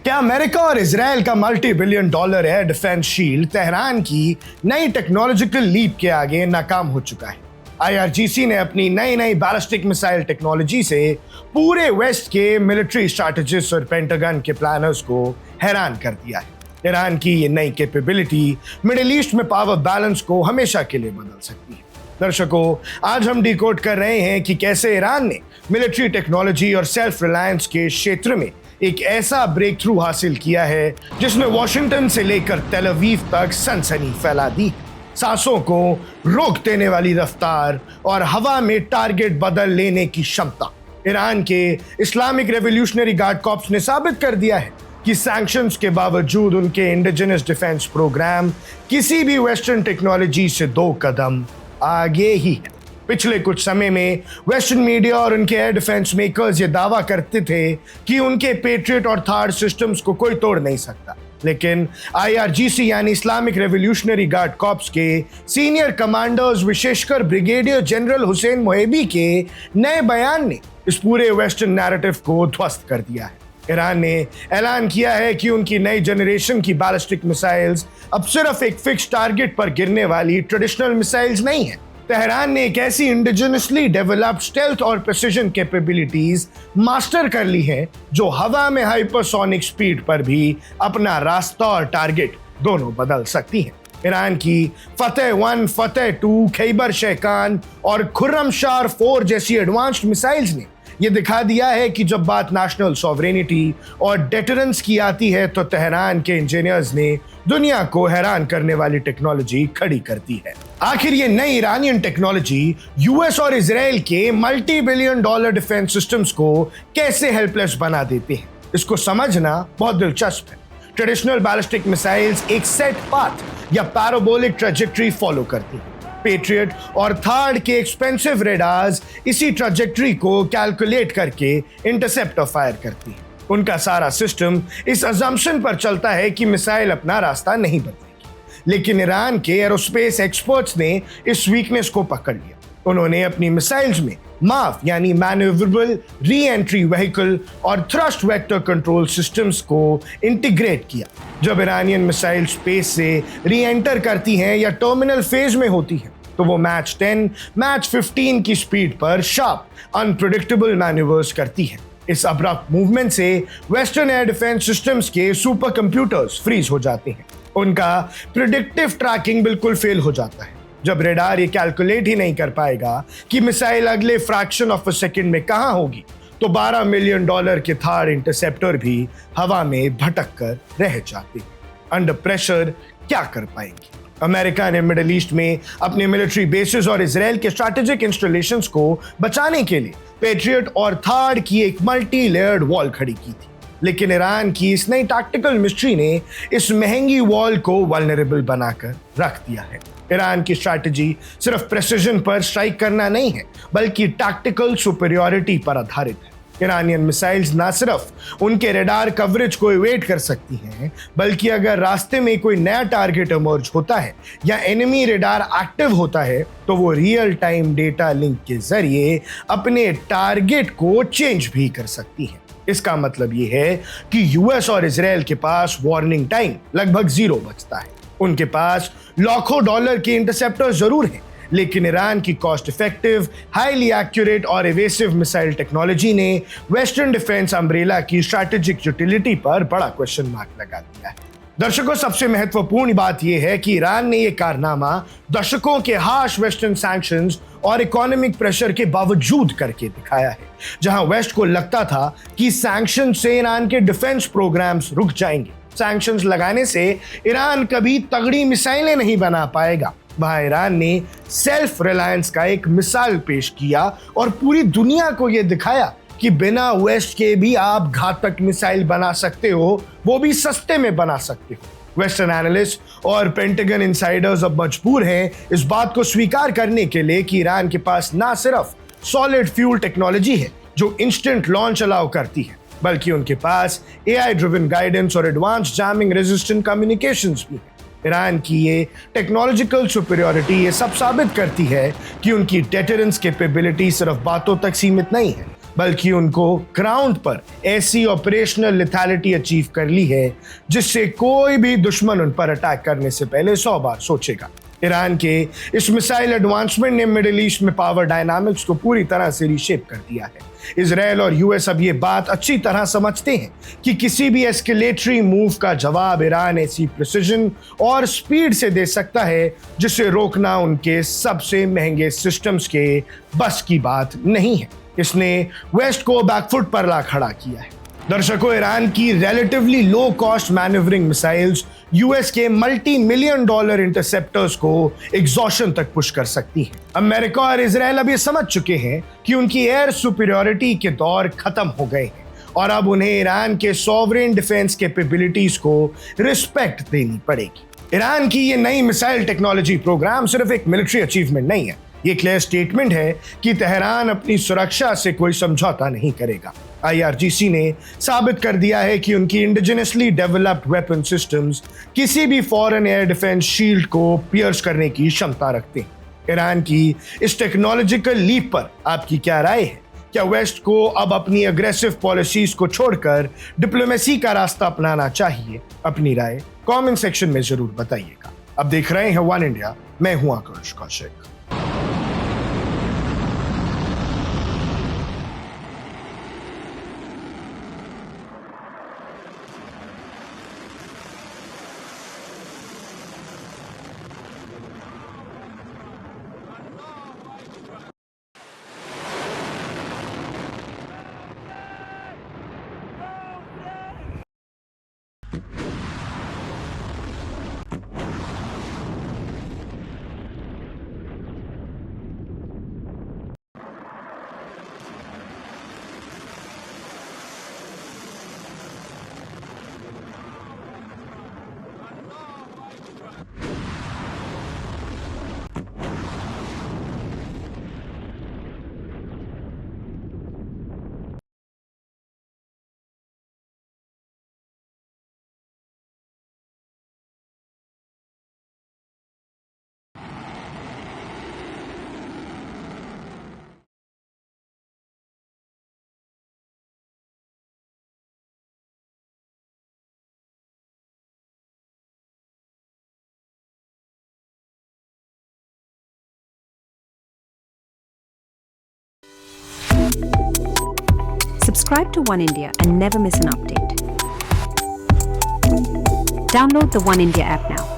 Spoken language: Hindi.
क्या अमेरिका और इजराइल का multi billion dollar air defence shield Tehran की नई टेक्नोलॉजिकल लीप के आगे नाकाम हो चुका है? आईआरजीसी ने अपनी नई नई बैलिस्टिक मिसाइल टेक्नोलॉजी से पूरे वेस्ट के मिलिट्री स्ट्रैटेजिस्ट और पेंटागन के प्लानर्स को हैरान कर दिया है। ईरान की ये नई कैपेबिलिटी मिडिल ईस्ट में पावर बैलेंस को हमेशा के लिए बदल सकती है। दर्शकों, आज हम डिकोड कर रहे हैं कि कैसे ईरान ने मिलिट्री टेक्नोलॉजी और सेल्फ रिलायंस के क्षेत्र में एक ऐसा ब्रेक थ्रू हासिल किया है जिसने वॉशिंगटन से लेकर तेल अवीव तक सनसनी फैला दी। सांसों को रोक देने वाली रफ्तार और हवा में टारगेट बदल लेने की क्षमता। ईरान के इस्लामिक रेवोल्यूशनरी गार्ड कॉर्प्स ने साबित कर दिया है कि सैंक्शंस के बावजूद उनके इंडिजिनस डिफेंस प्रोग्राम किसी भी वेस्टर्न टेक्नोलॉजी से 2 कदम आगे ही है। पिछले कुछ समय में वेस्टर्न मीडिया और उनके एयर डिफेंस मेकर्स ये दावा करते थे कि उनके पेट्रियट और थार्ड सिस्टम्स को कोई तोड़ नहीं सकता, लेकिन आईआरजीसी यानी इस्लामिक रेवोल्यूशनरी गार्ड कॉर्प्स के सीनियर कमांडर्स, विशेषकर ब्रिगेडियर जनरल हुसैन मोहेबी के नए बयान ने इस पूरे वेस्टर्न नैरेटिव को ध्वस्त कर दिया है। ईरान ने ऐलान किया है कि उनकी नई जनरेशन की बैलिस्टिक मिसाइल्स अब सिर्फ एक फिक्स टारगेट पर गिरने वाली ट्रेडिशनल मिसाइल्स नहीं है। तेहरान ने एक ऐसी इंडिजिनसली डेवलप्ड स्टेल्थ और प्रिसिजन कैपेबिलिटीज मास्टर कर ली है जो हवा में हाइपरसोनिक स्पीड पर भी अपना रास्ता और टारगेट दोनों बदल सकती हैं। ईरान की फतेह 1, फतेह 2, खैबर शेखान और खुर्रमशार 4 जैसी एडवांस्ड मिसाइल्स ने यह दिखा दिया है कि जब बात नेशनल सॉवरेनिटी और डेटरेंस की आती है तो तेहरान के इंजीनियर्स ने दुनिया को हैरान करने वाली टेक्नोलॉजी खड़ी करती है। आखिर ये नई ईरानियन टेक्नोलॉजी यूएस और इजराइल के multi billion dollar defence systems को कैसे हेल्पलेस बना देते हैं, इसको समझना बहुत दिलचस्प है। ट्रेडिशनल बैलिस्टिक मिसाइल्स एक सेट पाथ या पैराबोलिक ट्रैजेक्टरी फॉलो करती हैं। पेट्रियट और थार्ड के एक्सपेंसिव रेडार्स इसी ट्रैजेक्टरी को कैलकुलेट करके इंटरसेप्ट और फायर करती हैं। उनका सारा सिस्टम इस अजम्पशन पर चलता है कि मिसाइल अपना रास्ता नहीं बदलेगी, लेकिन ईरान के एरोस्पेस एक्सपर्ट्स ने इस वीकनेस को पकड़ लिया। उन्होंने अपनी मिसाइल्स में माफ यानी मैन्यूवरेबल री एंट्री व्हीकल और थ्रस्ट वेक्टर कंट्रोल सिस्टम्स को इंटीग्रेट किया। जब ईरानियन मिसाइल स्पेस से री एंटर करती हैं या टर्मिनल फेज में होती हैं तो वो मैच 10, मैच 15 की स्पीड पर शार्प अनप्रेडिक्टेबल मैन्यूवर्स करती हैं। इस अब्रप्ट मूवमेंट से वेस्टर्न एयर डिफेंस सिस्टम्स के सुपर कंप्यूटर्स फ्रीज हो जाते हैं। उनका प्रिडिक्टिव ट्रैकिंग बिल्कुल फेल हो जाता है। जब रेडार ये कैलकुलेट ही नहीं कर पाएगा कि मिसाइल अगले फ्रैक्शन ऑफ अ सेकंड में कहां होगी तो $12 मिलियन के थार इंटरसेप्टर भी हवा में भटक कर रह जाते हैं। अंडर प्रेशर क्या कर पाएंगे? अमेरिका ने मिडिल ईस्ट में अपने मिलिट्री बेसिस और इजराइल के स्ट्रैटेजिक इंस्टॉलेशंस को बचाने के लिए पेट्रियट और थार्ड की एक मल्टी लेयर्ड वॉल खड़ी की थी, लेकिन ईरान की इस नई टैक्टिकल मिस्ट्री ने इस महंगी वॉल को वल्नरेबल बनाकर रख दिया है। ईरान की स्ट्रैटेजी सिर्फ प्रेसिजन पर स्ट्राइक करना नहीं है, बल्कि टैक्टिकल सुपीरियरिटी पर आधारित है। ईरानियन मिसाइल्स ना सिर्फ उनके रेडार कवरेज को इवेट कर सकती हैं, बल्कि अगर रास्ते में कोई नया टारगेट इमर्ज होता है या एनिमी रेडार एक्टिव होता है तो वो रियल टाइम डेटा लिंक के जरिए अपने टारगेट को चेंज भी कर सकती हैं। इसका मतलब ये है कि यूएस और इजराइल के पास वार्निंग टाइम लगभग 0 बचता है। उनके पास लाखों डॉलर के इंटरसेप्टर जरूर हैं, लेकिन ईरान की कॉस्ट इफेक्टिव, हाईली एक्यूरेट और एवेसिव मिसाइल टेक्नोलॉजी ने वेस्टर्न डिफेंस अम्ब्रेला की स्ट्रैटेजिक यूटिलिटी पर बड़ा क्वेश्चन मार्क लगा दिया है। दर्शकों, सबसे महत्वपूर्ण बात यह है कि ईरान ने यह कारनामा दशकों के हार्श वेस्टर्न सैंक्शंस और इकोनॉमिक प्रेशर के बावजूद करके दिखाया है। जहां वेस्ट को लगता था कि सैंक्शन से ईरान के डिफेंस प्रोग्राम्स रुक जाएंगे, सैंक्शंस लगाने से ईरान कभी तगड़ी मिसाइलें नहीं बना पाएगा, वहां ईरान ने सेल्फ रिलायंस का एक मिसाल पेश किया और पूरी दुनिया को यह दिखाया कि बिना वेस्ट के भी आप घातक मिसाइल बना सकते हो, वो भी सस्ते में बना सकते हो। वेस्टर्न एनालिस्ट और पेंटागन इनसाइडर्स अब मजबूर हैं इस बात को स्वीकार करने के लिए कि ईरान के पास ना सिर्फ सॉलिड फ्यूल टेक्नोलॉजी है जो इंस्टेंट लॉन्च अलाउ करती है, बल्कि उनके पास एआई ड्रिवन गाइडेंस और एडवांस जैमिंग रेजिस्टेंट कम्युनिकेशंस भी है। ईरान की ये टेक्नोलॉजिकल सुपीरियरिटी ये सब साबित करती है कि उनकी डेटरेंस कैपेबिलिटी सिर्फ बातों तक सीमित नहीं है, बल्कि उनको ग्राउंड पर ऐसी ऑपरेशनल लिथैलिटी अचीव कर ली है जिससे कोई भी दुश्मन उन पर अटैक करने से पहले 100 बार सोचेगा। ईरान के इस मिसाइल एडवांसमेंट ने मिडिल ईस्ट में पावर डायनामिक्स को पूरी तरह से रीशेप कर दिया है। इजराइल और यूएस अब ये बात अच्छी तरह समझते हैं कि किसी भी एस्केलेटरी मूव का जवाब ईरान ऐसी प्रिसिजन और स्पीड से दे सकता है जिसे रोकना उनके सबसे महंगे सिस्टम्स के बस की बात नहीं है। इसने वेस्ट को बैकफुट पर ला खड़ा किया है। दर्शकों, ईरान की relatively low cost manoeuvring missiles US के $multi-million इंटरसेप्टर्स को एग्जॉशन तक पुश कर सकती हैं। अमेरिका और इजराइल अब ये समझ चुके हैं कि उनकी एयर सुपीरियरिटी के दौर खत्म हो गए हैं और अब उन्हें ईरान के सॉवरेन डिफेंस कैपेबिलिटीज को रिस्पेक्ट देनी पड़ेगी। ईरान की ये नई मिसाइल टेक्नोलॉजी प्रोग्राम सिर्फ एक मिलिट्री अचीवमेंट नहीं है, ये क्लियर स्टेटमेंट है कि तेहरान अपनी सुरक्षा से कोई समझौता नहीं करेगा। IRGC ने साबित कर दिया है कि उनकी इंडिजिनसली डेवलप्ड वेपन सिस्टम्स किसी भी फॉरेन एयर डिफेंस शील्ड को पियर्स करने की क्षमता रखते हैं। ईरान की इस टेक्नोलॉजिकल लीप पर आपकी क्या राय है? क्या वेस्ट को अब अपनी अग्रेसिव पॉलिसीज को छोड़कर डिप्लोमेसी का रास्ता अपनाना चाहिए? अपनी राय कमेंट सेक्शन में जरूर बताइएगा। अब देख रहे हैं वन इंडिया, मैं हूं आकाश Kaushik. Subscribe to One India and never miss an update. Download the One India app now.